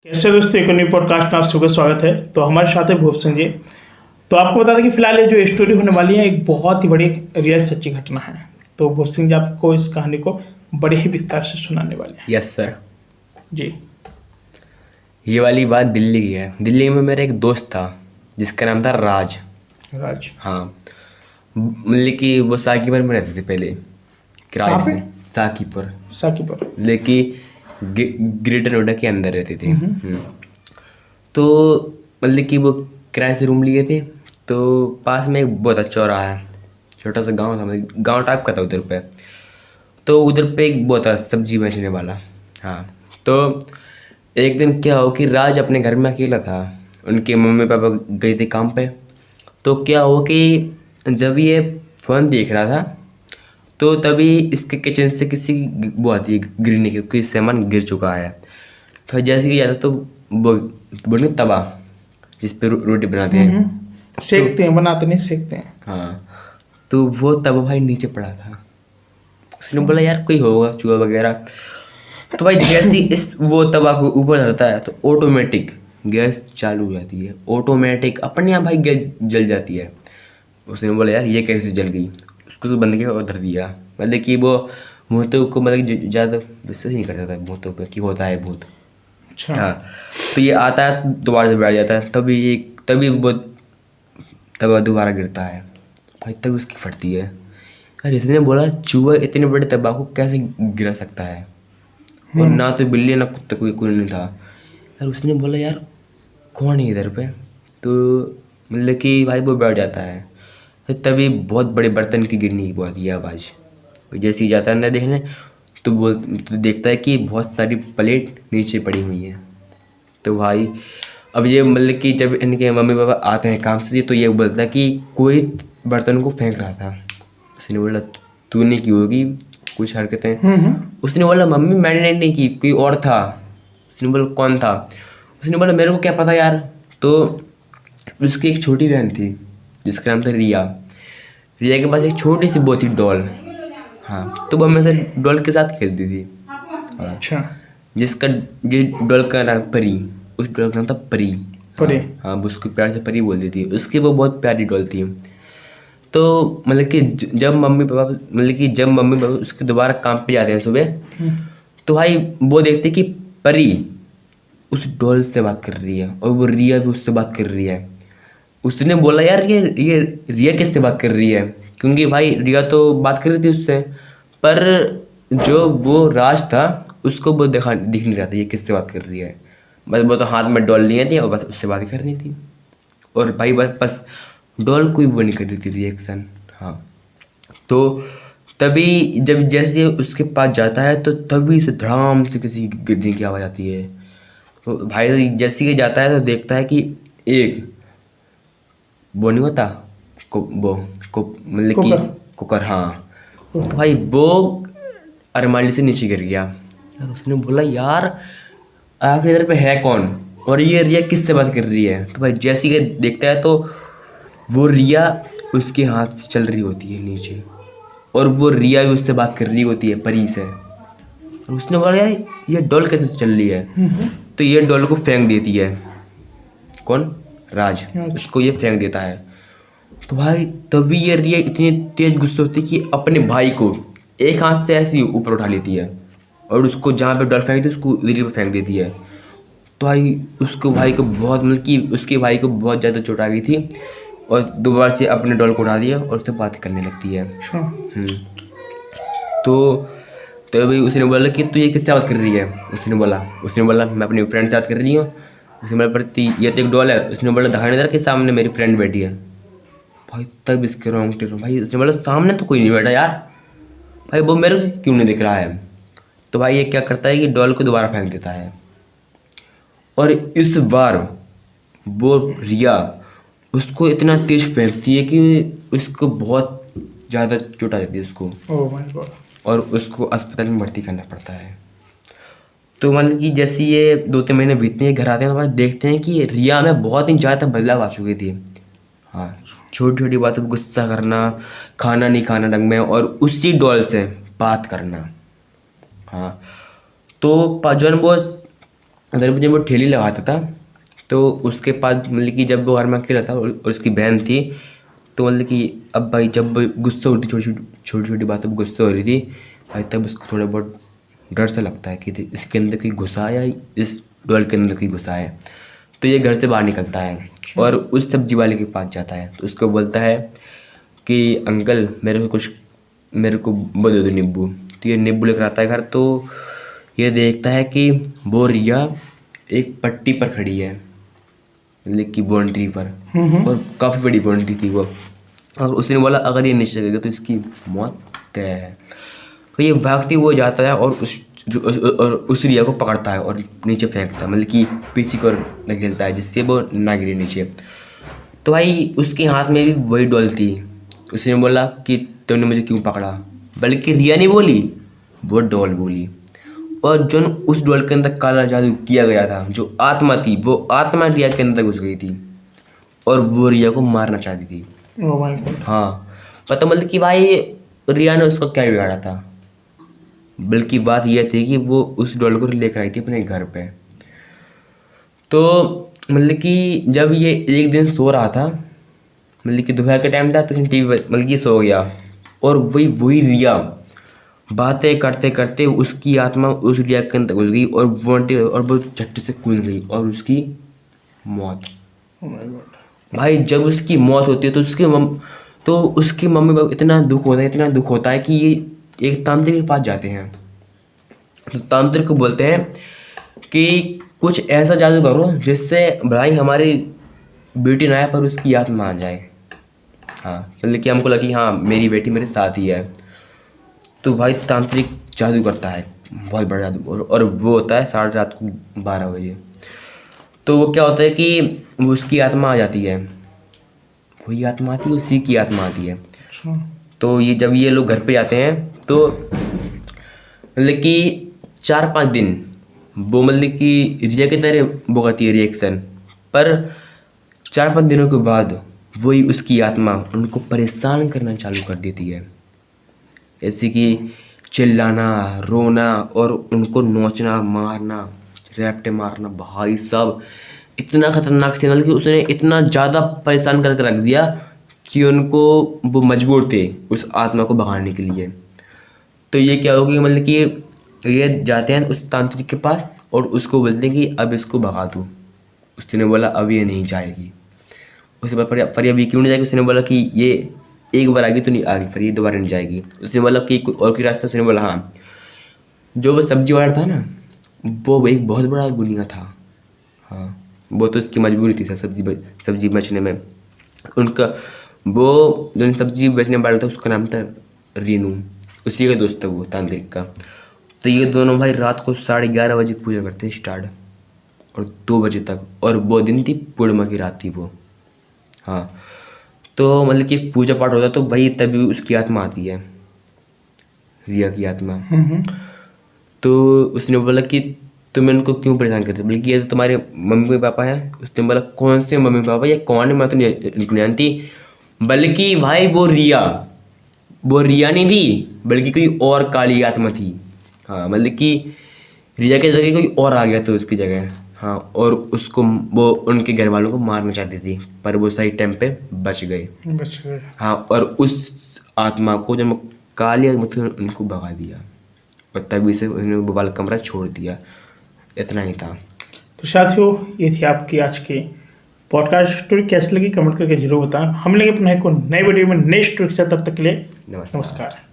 कैसे दोस्तों, एक न्यू पॉडकास्ट में आप सबका स्वागत है। तो हमारे साथ है भूप सिंह जी। तो आपको बता दें कि फिलहाल ये जो स्टोरी होने वाली है एक बहुत ही बड़ी रियल सच्ची घटना है। तो भूप सिंह जी आपको इस कहानी को बड़े ही विस्तार से सुनाने वाले हैं। Yes sir. जी। ये वाली बात दिल्ली की है। दिल्ली में मेरा एक दोस्त था जिसका नाम था राज। राज। हाँ, मतलब कि वो साकीपुर में रहते थे पहले, किराए कहाँ से। पे? साकीपुर, साकीपुर। लेकिन ग्रेटर नोएडा के अंदर रहते थे। तो मतलब कि वो किराए से रूम लिए थे। तो पास में एक बहुत अच्छा चौराहा है, छोटा सा गांव था, मतलब गांव टाइप का था उधर पे। तो उधर पे एक बहुत था सब्जी बेचने वाला। हाँ, तो एक दिन क्या हो कि राज अपने घर में अकेला था, उनके मम्मी पापा गए थे काम पे। तो क्या हो कि जब ये फ़ोन देख रहा था तो तभी इसके किचन से किसी वो आती है गिरने की, कोई सामान गिर चुका है। तो जैसे कि जाता तो वो बोले तवा जिस पे रोटी बनाते हैं। सेकते हैं, बनाते नहीं, सेकते हैं। हाँ, तो वो तवा भाई नीचे पड़ा था। उसने बोला यार कोई होगा चूहा वगैरह। तो भाई जैसे ही इस वो तवा को ऊपर धरता है तो ऑटोमेटिक गैस चालू हो जाती है, ऑटोमेटिक अपने आप भाई गैस जल जाती है। उसने बोला यार ये कैसे जल गई। उसको तो बंद किया और धर दिया। मतलब कि वो भूतों को मतलब ज़्यादा विश्वास नहीं करता था भूतों पे कि होता है भूत। अच्छा। हाँ, तो ये आता है दोबारा से बैठ जाता है, तभी वो तवा दोबारा गिरता है भाई, तभी उसकी फटती है। यार इसने बोला चूहा इतने बड़े तवा को कैसे गिरा सकता है, और ना तो बिल्ली ना कुत्ता कोई नहीं था। यार उसने बोला यार कौन है इधर पे। तो मतलब कि भाई वो बैठ जाता है। फिर तभी बहुत बड़े बर्तन की गिरने की बहुत ही आवाज़। जैसे ही जाता है अंदर देखने तो देखता है कि बहुत सारी प्लेट नीचे पड़ी हुई हैं। तो भाई अब ये मतलब कि जब इनके मम्मी पापा आते हैं काम से तो ये बोलता है कि कोई बर्तन को फेंक रहा था। उसने बोला तूने की होगी कुछ हरकतें। उसने बोला मम्मी मैंने नहीं की, कोई और था। उसने बोला कौन था। उसने बोला मेरे को क्या पता यार। तो उसकी एक छोटी बहन थी जिसका नाम था रिया। रिया के पास एक छोटी सी वो थी डॉल। हाँ, तो वो हमेशा डॉल के साथ खेलती थी। हाँ, अच्छा। जिसका जिस डॉल का नाम परी, उस डॉल का नाम था परी। परी। हाँ, वो उसको प्यार से परी बोलती थी। उसकी वो बहुत प्यारी डॉल थी। तो मतलब कि जब मम्मी पापा उसके दोबारा काम पे जाते हैं सुबह, तो भाई वो देखते कि परी उस डॉल से बात कर रही है और वो रिया भी उससे बात कर रही है। उसने बोला यार ये रिया किससे बात कर रही है, क्योंकि भाई रिया तो बात कर रही थी उससे, पर जो वो राज था उसको वो दिख नहीं रहा था ये किससे बात कर रही है। बस वो तो हाथ में डॉल लिए थी और बस उससे बात करनी थी। और भाई बस डॉल कोई वो नहीं कर रही थी रिएक्शन। हाँ, तो तभी जब जैसे उसके पास जाता है तो तभी से धड़ाम से किसी गिरने की आवाज़ आती है। तो भाई जैसे ही जाता है तो देखता है कि एक वो नहीं होता मतलब कि कुकर। कुकर। हाँ, तो भाई वो अरमाली से नीचे गिर गया। यार उसने बोला यार आखिर इधर पे है कौन और ये रिया किससे बात कर रही है। तो भाई जैसे ही देखता है तो वो रिया उसके हाथ से चल रही होती है नीचे, और वो रिया भी उससे बात कर रही होती है परी से। और उसने बोला यार ये डॉल कैसे चल रही है। तो ये डॉल को फेंक देती है। कौन? राज। उसको ये फेंक देता है। तो भाई तभी ये रिया इतनी तेज गुस्से होती है कि अपने भाई को एक हाथ से ऐसे ही ऊपर उठा लेती है और उसको जहाँ पे डॉल फेंक दी उसको उधर पे फेंक देती है। तो भाई उसको भाई को बहुत मतलब कि उसके भाई को बहुत ज़्यादा चोट आ गई थी, और दोबारा से अपने डॉल को उठा दिया और उससे बात करने लगती है। तो तभी उसने बोला कि तू ये किससे बात कर रही है। उसने बोला मैं अपनी फ्रेंड से बात कर रही हूँ। उसने बोला पर ये तो एक डॉल है। उसने बोला दिखाने दे के सामने मेरी फ्रेंड बैठी है। भाई तब इसके रोंगटे भाई। उसने बोला सामने तो कोई नहीं बैठा यार, भाई वो मेरे को क्यों नहीं दिख रहा है। तो भाई ये क्या करता है कि डॉल को दोबारा फेंक देता है, और इस बार वो रिया उसको इतना तेज फेंकती है कि उसको बहुत ज़्यादा चोट आ जाती है उसको, ओह माय गॉड। और उसको अस्पताल में भर्ती करना पड़ता है। तो मतलब कि जैसे ये 2-3 महीने बीतते हैं घर आते हैं तो भाई देखते हैं कि रिया में बहुत ही ज़्यादा बदलाव आ चुकी थी। हाँ, छोटी छोटी बातों पर गुस्सा करना, खाना नहीं खाना ढंग में, और उसी डॉल से बात करना। हाँ, तो जौन वो अगर जब वो ठेली लगाता था तो उसके पास मतलब कि जब वो घर में अकेला था और उसकी बहन थी, तो मतलब कि अब भाई जब गुस्सा होती छोटी छोटी बातों पर गुस्सा हो रही थी भाई, तब उसको थोड़ा बहुत डर सा लगता है कि इसके अंदर कोई घुसा है या इस डॉल के अंदर कोई घुसा है। तो ये घर से बाहर निकलता है और उस सब्जी वाले के पास जाता है, तो उसको बोलता है कि अंकल मेरे को वो दे दो नींबू। तो ये नींबू लेकर आता है घर, तो ये देखता है कि वो रिया एक पट्टी पर खड़ी है, मतलब कि बाउंड्री पर, और काफ़ी बड़ी बाउंड्री थी वो। और उसने बोला अगर ये नीचे गिरेगा तो इसकी मौत तय है। तो ये भागती हुआ जाता है और उस रिया को पकड़ता है और नीचे फेंकता है, मतलब कि पीछे को धकेलता है जिससे वो ना गिरे नीचे। तो भाई उसके हाथ में भी वही डॉल थी। उसने बोला कि तुमने मुझे क्यों पकड़ा, बल्कि रिया नहीं बोली, वो डॉल बोली। और जो उस डॉल के अंदर काला जादू किया गया था, जो आत्मा थी, वो आत्मा रिया के अंदर घुस गई थी और वो रिया को मारना चाहती थी। Oh my God. हाँ, पता मतलब कि भाई रिया ने उसको क्या बिगाड़ा था, बल्कि बात यह थी कि वो उस डॉल को लेकर आई थी अपने घर पे। तो मतलब कि जब ये एक दिन सो रहा था, मतलब कि दोपहर का टाइम था, तो उसने टीवी मतलब कि सो गया और वही रिया बातें करते करते उसकी आत्मा उस रिया के अंदर घुस गई और वो झट्टे से कूद गई और उसकी मौत। Oh my God. भाई जब उसकी मौत होती है तो उसकी मम्मी को इतना दुख होता है कि ये एक तांत्रिक के पास जाते हैं। तो तांत्रिक को बोलते हैं कि कुछ ऐसा जादू करो जिससे भाई हमारी बेटी ना आए पर उसकी आत्मा आ जाए। हाँ, मतलब कि हमको लगा कि हाँ मेरी बेटी मेरे साथ ही है। तो भाई तांत्रिक जादू करता है, बहुत बड़ा जादू, और वो होता है साढ़े रात को 12 बजे। तो वो क्या होता है कि वो उसकी आत्मा आ जाती है, वही आत्मा आती है, उसी की आत्मा आती है। अच्छा। तो ये जब ये लोग घर पे जाते हैं तो मतलब कि 4-5 दिन वो मतलब कि रिया की तरह वो करती है रिएक्शन, पर 4-5 दिनों के बाद वही उसकी आत्मा उनको परेशान करना चालू कर देती है, जैसे कि चिल्लाना, रोना और उनको नोचना, मारना, रैप्टे मारना। भाई साहब इतना खतरनाक सीन, मतलब कि उसने इतना ज़्यादा परेशान करके रख दिया कि उनको वो मजबूर थे उस आत्मा को भगाने के लिए। तो ये क्या होगी, मतलब कि ये जाते हैं उस तांत्रिक के पास और उसको बोलते हैं कि अब इसको भगा दो। उसने बोला अब ये नहीं जाएगी। उसके बाद पर ये क्यों नहीं जाएगी, उसने बोला कि ये एक बार आएगी तो नहीं आएगी, फिर ये दोबारा नहीं जाएगी। उसने बोला कि कोई और कोई रास्ता, उसने बोला हाँ, जो वो सब्जी वाला था ना, वो एक बहुत बड़ा गुनिया था। हाँ, वो तो उसकी मजबूरी थी सब्जी बेचने में। उनका वो जो सब्जी बेचने वाला था उसका नाम था रीनू, उसी का दोस्त था वो तांत्रिक का। तो ये दोनों भाई रात को 11:30 बजे पूजा करते हैं स्टार्ट, और 2 बजे तक, और वो दिन थी पूर्णिमा की रात थी वो। हाँ, तो मतलब कि पूजा पाठ होता है तो भाई तभी उसकी आत्मा आती है, रिया की आत्मा। तो उसने बोला कि तुम इनको क्यों परेशान करते, बल्कि ये तो तुम्हारे मम्मी पापा हैं। उसने बोला कौन से मम्मी पापा, ये कौन है, मैं तो इनको नहीं जानती। बल्कि भाई वो रिया नहीं थी, बल्कि कोई और काली आत्मा थी। हाँ, मतलब कि रिया की जगह कोई और आ गया था उसकी जगह। हाँ, और उसको वो उनके घर वालों को मारना चाहती थी, पर वो सही टाइम पे बच गए। हाँ, और उस आत्मा को जब काली आत्मा थी उनको भगा दिया और तभी से उन्होंने वो वाला कमरा छोड़ दिया। इतना ही था। तो साथियों, ये थी आपकी आज की पॉडकास्ट स्टोरी। कैसी लगी कमेंट करके जरूर बताएं। हम लेंगे अपने को नए वीडियो में नए स्टोरी के साथ, तब तक के लिए नमस्कार। नमस्कार।